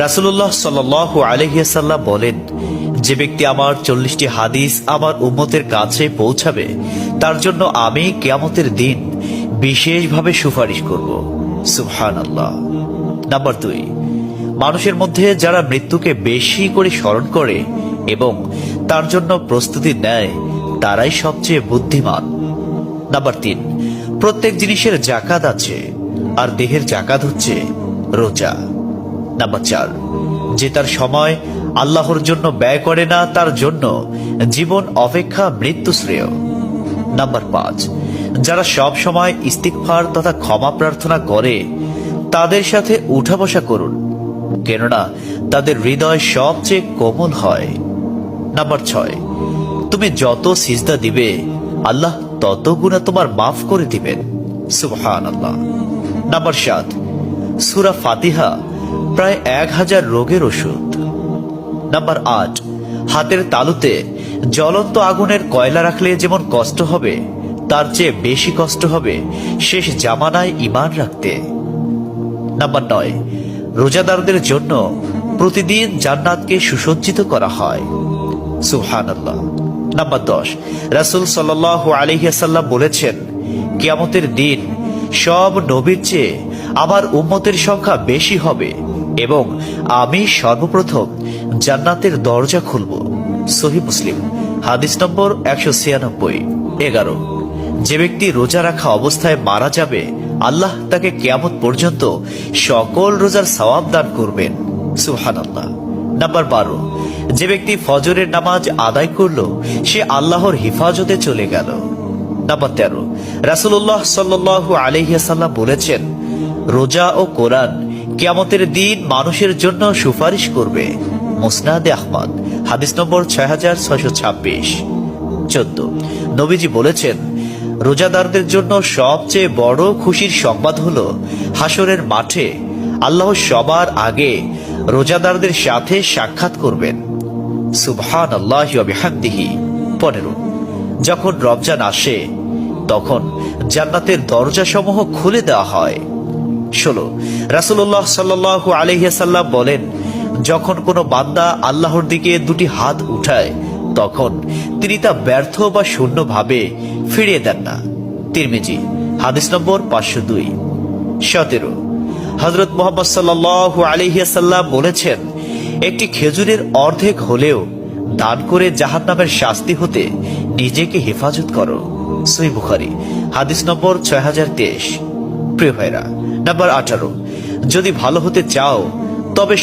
রাসূলুল্লাহ সাল্লাল্লাহু আলাইহি ওয়াসাল্লাম বলেন, যে ব্যক্তি আমার 40টি হাদিস আমার উম্মতের কাছে পৌঁছাবে তার জন্য আমি কিয়ামতের দিন বিশেষভাবে সুপারিশ করব। সুবহানাল্লাহ। নাম্বার 2, মানুষের মধ্যে যারা মৃত্যুকে বেশি করে স্মরণ করে এবং তার জন্য প্রস্তুতি নেয় তারাই সবচেয়ে বুদ্ধিমান। নাম্বার 3, প্রত্যেক জিনিসের জাকাত আছে, আর দেহের জাকাত হচ্ছে রোজা। নাম্বার 4, যে তার সময় আল্লাহর জন্য ব্যয় করে না তার জন্য জীবন অপেক্ষা মৃত্যু শ্রেয়। নাম্বার 5, যারা সব সময় ইস্তিগফার তথা ক্ষমা প্রার্থনা করে তাদের সাথে উঠা বসা করুন, কেননা তাদের হৃদয় সবচেয়ে কোমল হয়। নাম্বার 6, তুমি যত সিজদা দিবে আল্লাহ তত গুণা তোমার মাফ করে দিবেন। সুবহানাল্লাহ। নাম্বার 7, সূরা ফাতিহা প্রায় 1000 রোগের ওষুধ। নাম্বার 8, হাতের তালুতে জ্বলন্ত আগুনের কয়লা রাখলে যেমন কষ্ট হবে তার চেয়ে বেশি কষ্ট হবে শেষ জামানায় ঈমান রাখতে। নাম্বার 9, রোজাদারদের জন্য প্রতিদিন জান্নাতকে সুসজ্জিত করা হয়। সুবহানাল্লাহ। নাম্বার 10, রাসূল সাল্লাল্লাহু আলাইহি ওয়াসাল্লাম বলেছেন, কিয়ামতের দিন সব নবীর চেয়ে আমার উম্মতের সংখ্যা বেশি হবে এবং আমি সর্বপ্রথম জান্নাতের দরজা খুলব। সহিহ মুসলিম, হাদিস নম্বর 196। 11, যে ব্যক্তি রোজা রাখা অবস্থায় মারা যাবে আল্লাহ তাকে কিয়ামত পর্যন্ত সকল রোজার সওয়াব দান করবেন। সুবহানাল্লাহ। নাম্বার 12, যে ব্যক্তি ফজরের নামাজ আদায় করল সে আল্লাহর হিফাজতে চলে গেল। নাম্বার 13, রাসূলুল্লাহ সাল্লাল্লাহু আলাইহি ওয়াসাল্লাম বলেছেন, রোজা ও কোরআন কিয়ামতের দিন মানুষের জন্য সুপারিশ করবে। মুসনাদে আহমদ, হাদিস নম্বর 6626। 14, নবীজি বলেছেন, রোজাদারদের জন্য সবচেয়ে বড় খুশির সংবাদ হলো হাসরের মাঠে আল্লাহ সবার আগে রোজাদারদের সাথে সাক্ষাৎ করবেন। সুবহানাল্লাহি ওয়া বিহামদিহি। 15, যখন রমজান আসে তখন জান্নাতের দরজাসমূহ খুলে দেওয়া হয়। 16, রাসূলুল্লাহ সাল্লাল্লাহু আলাইহি ওয়াসাল্লাম বলেন, যখন কোনো বান্দা আল্লাহর দিকে দুটি হাত উঠায় তখন তিনি তা ব্যর্থ বা শূন্য ভাবে ফিরিয়ে দেন না। তিরমিজি, হাদিস নম্বর 502। 17, হযরত মুহাম্মদ সাল্লাল্লাহু আলাইহি ওয়াসাল্লাম বলেছেন, একটি খেজুরের অর্ধেক হলেও দান করে জাহান্নামের শাস্তি হতে নিজেকে হেফাজত করো। সহিহ বুখারী, হাদিস নম্বর 6023। প্রিয় ভাইরা, নাম্বার 18, যদি ভালো হতে চাও তবে